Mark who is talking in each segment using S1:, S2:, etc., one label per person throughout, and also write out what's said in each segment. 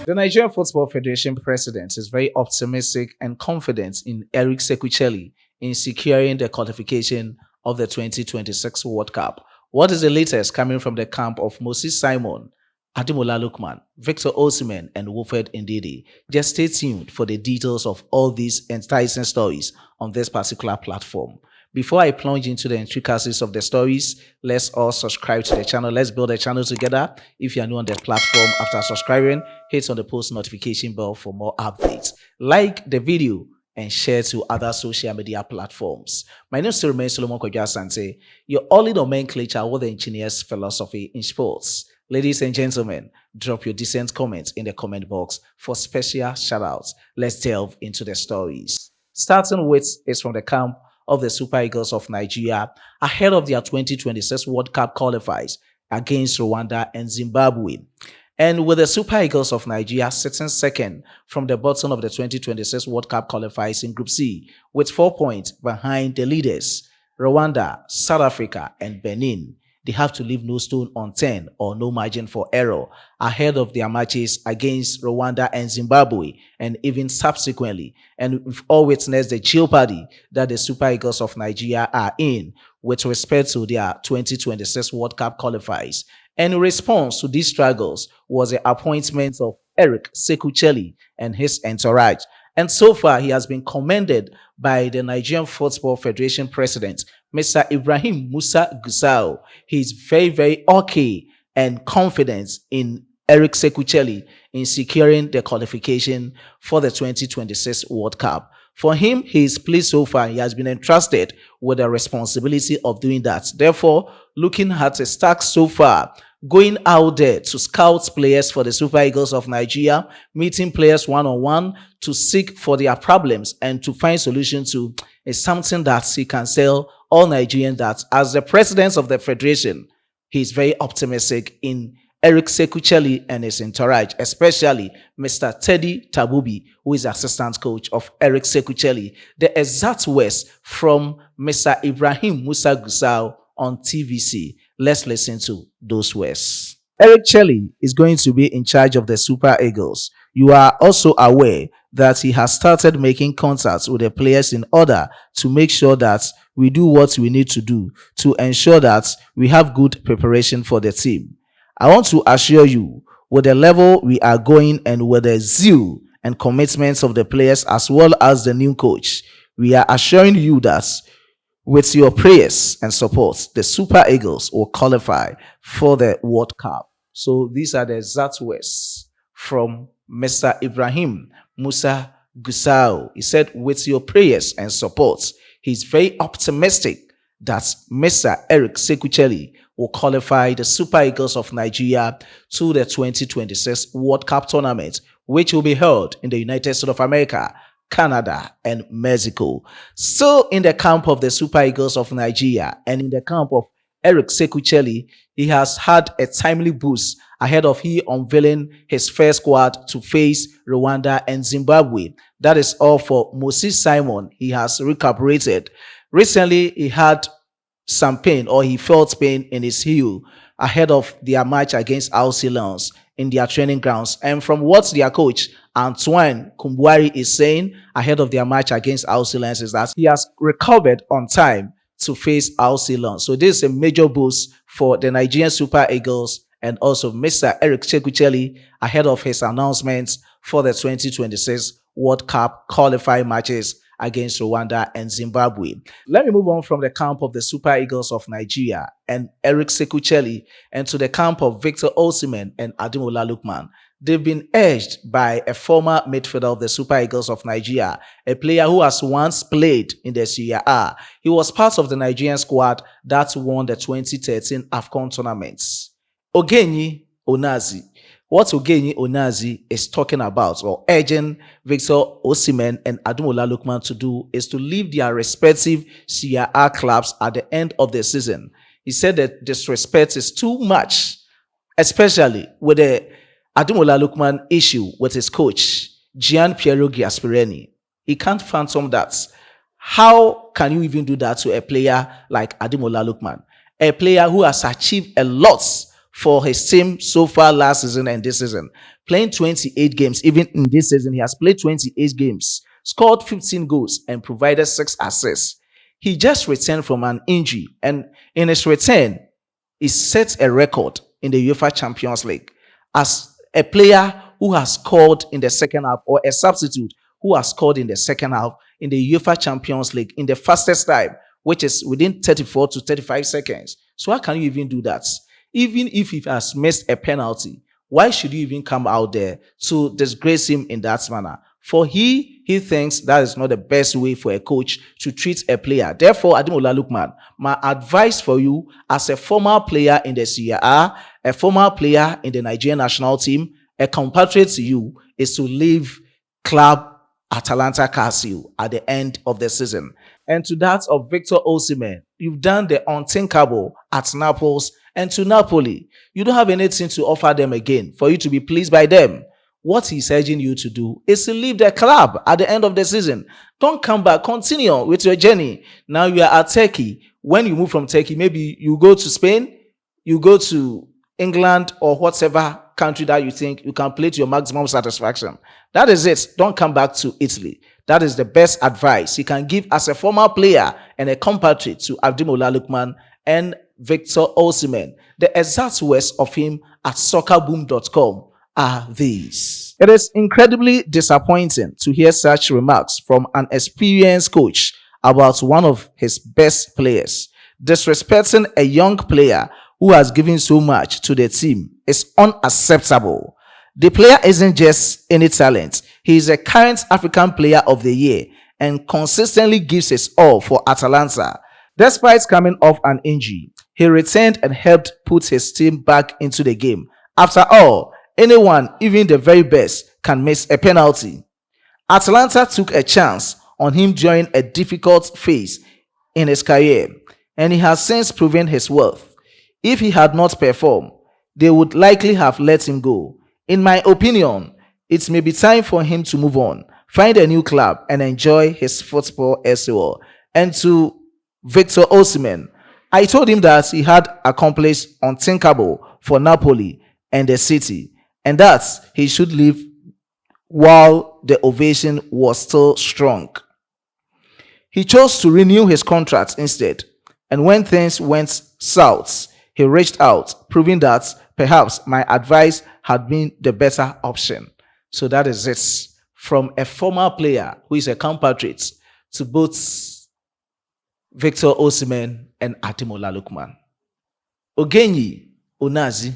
S1: The Nigerian Football Federation president is very optimistic and confident in Eric Sekucheli in securing the qualification of the 2026 World Cup. What is the latest coming from the camp of Moses Simon, Ademola Lookman, Victor Osimhen, and Wilfred Ndidi? Just stay tuned for the details of all these enticing stories on this particular platform. Before I plunge into the intricacies of the stories, let's all subscribe to the channel. Let's build a channel together. If you are new on the platform, after subscribing, hit on the post notification bell for more updates. Like the video and share to other social media platforms. My name still remains Solomon Kwadwo Asante, your only nomenclature with the engineer's philosophy in sports. Ladies and gentlemen, drop your decent comments in the comment box for special shoutouts. Let's delve into the stories. Starting with is from the camp of the Super Eagles of Nigeria ahead of their 2026 World Cup qualifiers against Rwanda and Zimbabwe. And with the Super Eagles of Nigeria sitting second from the bottom of the 2026 World Cup qualifiers in Group C with 4 points behind the leaders, Rwanda, South Africa, and Benin. They have to leave no stone unturned or no margin for error ahead of their matches against Rwanda and Zimbabwe, and even subsequently. And we've all witnessed the jeopardy that the Super Eagles of Nigeria are in with respect to their 2026 World Cup qualifiers. And in response to these struggles was the appointment of Eric Sekucheli and his entourage. And so far, he has been commended by the Nigerian Football Federation president, Mr. Ibrahim Musa Gusau. He's very, very okay and confident in Eric Sekucheli in securing the qualification for the 2026 World Cup. For him, he is pleased so far. He has been entrusted with the responsibility of doing that. Therefore, looking at his task so far, going out there to scout players for the Super Eagles of Nigeria, meeting players one-on-one to seek for their problems and to find solutions to is something that he can tell all Nigerians that as the president of the federation, he is very optimistic in Eric Sekucheli and his entourage, especially Mr. Teddy Tabubi, who is assistant coach of Eric Sekucheli. The exact words from Mr. Ibrahim Musa Gusau on TVC. Let's listen to those words. Eric Chelle is going to be in charge of the Super Eagles. You are also aware that he has started making contacts with the players in order to make sure that we do what we need to do to ensure that we have good preparation for the team. I want to assure you, with the level we are going and with the zeal and commitments of the players as well as the new coach, we are assuring you that with your prayers and support, the Super Eagles will qualify for the World Cup. So these are the exact words from Mr. Ibrahim Musa Gusau. He said, with your prayers and support, he's very optimistic that Mr. Eric Sekucheli will qualify the Super Eagles of Nigeria to the 2026 World Cup tournament, which will be held in the United States of America, Canada, and Mexico. Still in the camp of the Super Eagles of Nigeria and in the camp of Eric Sekucheli, he has had a timely boost ahead of he unveiling his first squad to face Rwanda and Zimbabwe. That is all for Moses Simon. He has recuperated. Recently, he had some pain, or he felt pain in his heel ahead of their match against Lions in their training grounds. And from what their coach Antoine Kumbwari is saying ahead of their match against Lions is that he has recovered on time to face Lions. So this is a major boost for the Nigerian Super Eagles and also Mr. Eric Sekucheli ahead of his announcements for the 2026 World Cup qualifying matches against Rwanda and Zimbabwe. Let me move on from the camp of the Super Eagles of Nigeria and Eric Sekucheli and to the camp of Victor Osimhen and Ademola Lookman. They've been urged by a former midfielder of the Super Eagles of Nigeria, a player who has once played in the Serie A. He was part of the Nigerian squad that won the 2013 AFCON tournaments. Ogenyi Onazi. What Ogenyi Onazi is talking about or urging Victor Osimhen and Ademola Lookman to do is to leave their respective Serie A clubs at the end of the season. He said that disrespect is too much, especially with the Ademola Lookman issue with his coach, Gian Piero Gasperini. He can't phantom that. How can you even do that to a player like Ademola Lookman? A player who has achieved a lot for his team so far last season and this season. Playing 28 games, even in this season, he has played 28 games, scored 15 goals, and provided 6 assists. He just returned from an injury, and in his return, he set a record in the UEFA Champions League as a player who has scored in the second half, or a substitute who has scored in the second half in the UEFA Champions League in the fastest time, which is within 34 to 35 seconds. So how can you even do that? Even if he has missed a penalty, why should you even come out there to disgrace him in that manner? For he thinks that is not the best way for a coach to treat a player. Therefore, Ademola Lookman, my advice for you as a former player in the Serie A, a former player in the Nigerian national team, a compatriot to you, is to leave club Atalanta Calcio at the end of the season. And to that of Victor Osimhen, you've done the unthinkable at Naples and to Napoli. You don't have anything to offer them again for you to be pleased by them. What he's urging you to do is to leave the club at the end of the season. Don't come back. Continue with your journey. Now you are at Turkey. When you move from Turkey, maybe you go to Spain, you go to England, or whatever country that you think you can play to your maximum satisfaction. That is it. Don't come back to Italy. That is the best advice you can give as a former player and a compatriot to Ademola Lookman and Victor Osimhen. The exact words of him at soccerboom.com are these. It is incredibly disappointing to hear such remarks from an experienced coach about one of his best players. Disrespecting a young player who has given so much to the team is unacceptable. The player isn't just any talent. He is a current African Player of the Year and consistently gives his all for Atalanta. Despite coming off an injury, he returned and helped put his team back into the game. After all, anyone, even the very best, can miss a penalty. Atalanta took a chance on him during a difficult phase in his career, and he has since proven his worth. If he had not performed, they would likely have let him go. In my opinion, it may be time for him to move on, find a new club, and enjoy his football as well. And to Victor Osimhen, I told him that he had accomplished unthinkable for Napoli and the city, and that he should leave while the ovation was still strong. He chose to renew his contract instead, and when things went south, he reached out, proving that perhaps my advice had been the better option. So that is it from a former player who is a compatriot to both Victor Osimhen and Ademola Lookman. Ogenyi Onazi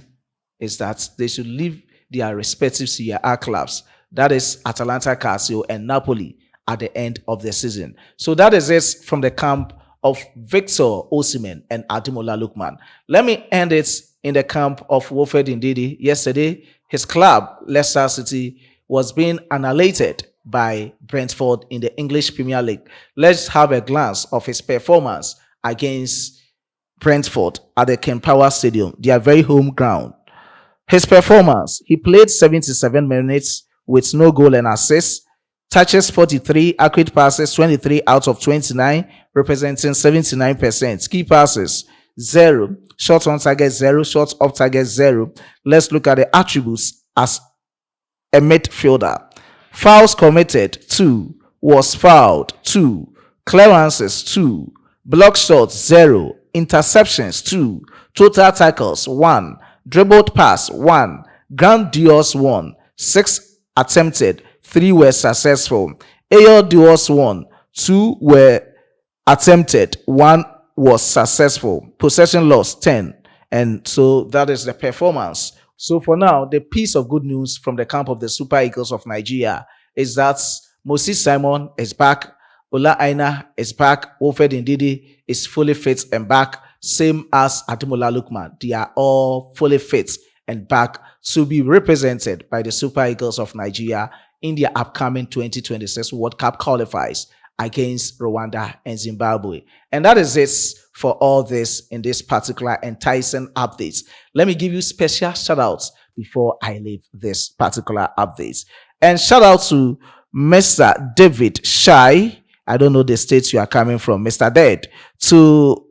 S1: is that they should leave their respective Serie A clubs, that is Atalanta Calcio and Napoli, at the end of the season. So that is it from the camp of Victor Osimhen and Ademola Lookman. Let me end it in the camp of Wilfred Ndidi. Yesterday, his club, Leicester City, was being annihilated by Brentford in the English Premier League. Let's have a glance of his performance against Brentford at the Ken Power Stadium, their very home ground. His performance, he played 77 minutes with no goal and assist, touches 43, accurate passes 23 out of 29, representing 79%. Key passes 0, shots on target 0, shots off target 0. Let's look at the attributes as a midfielder. Fouls committed 2, was fouled 2, clearances 2, block shots 0, interceptions 2, total tackles 1, dribbled pass 1, ground duels 1, 6 attempted, 3 were successful. Air duels 1, 2 were attempted, 1 was successful. Possession loss 10. And so that is the performance. So for now, the piece of good news from the camp of the Super Eagles of Nigeria is that Moses Simon is back, Ola Aina is back, Wilfred Ndidi is fully fit and back, same as Ademola Lookman. They are all fully fit and back to be represented by the Super Eagles of Nigeria in their upcoming 2026 World Cup qualifiers against Rwanda and Zimbabwe. And that is it for all this in this particular enticing update. Let me give you special shout outs before I leave this particular update. And shout out to Mr. David Shai. I don't know the states you are coming from, Mr. Dead. To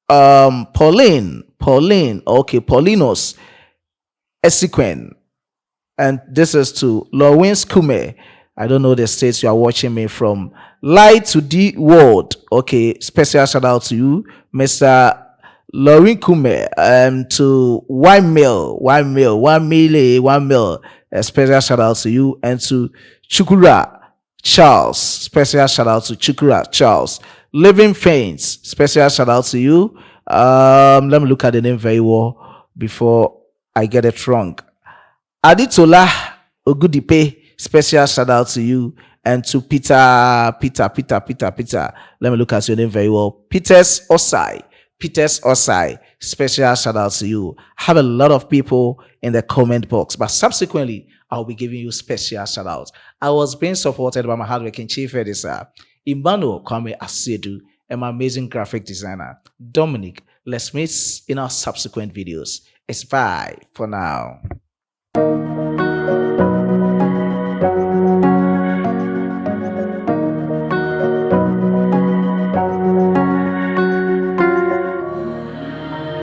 S1: Pauline, okay, Paulinos Esequen. And this is to Lawrence Kume. I don't know the states you are watching me from. Light to the world. Okay, special shout out to you, Mr. Lauren Kume. To one mil. A special shout out to you, and to Chukura Charles. Special shout out to Chukura Charles. Living Faints. Special shout out to you. Let me look at the name very well before I get it wrong. Aditola Ogudipe, special shout out to you, and to Peter. Let me look at your name very well. Peters Osai, special shout out to you. Have a lot of people in the comment box, but subsequently I'll be giving you special shout outs. I was being supported by my hardworking chief editor, Emmanuel Kwame Asedu, and my amazing graphic designer, Dominic. Let's meet in our subsequent videos. It's bye for now.